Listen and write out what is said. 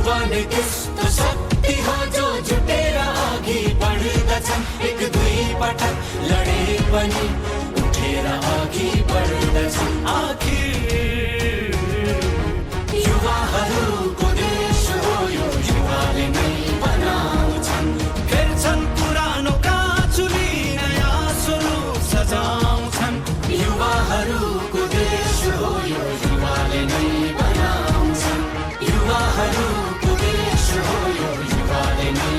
युवा ने त्यस्तो शक्ति हो जो जुटेर अघि बढ्दछन्। एक दुई पटक लडे पनि उठेर अघि बढ्दछन्। आखिर युवाहरूको देश हो यो, युवाले नै बनाउँछन्। फेर्छन् पुरानो काँचुली, नयाँ स्वरूप सजाउँछन्। युवाहरूको देश हो यो, युवाले नै बनाउँछन्। युवाहरूको देश हो यो, युवाले नै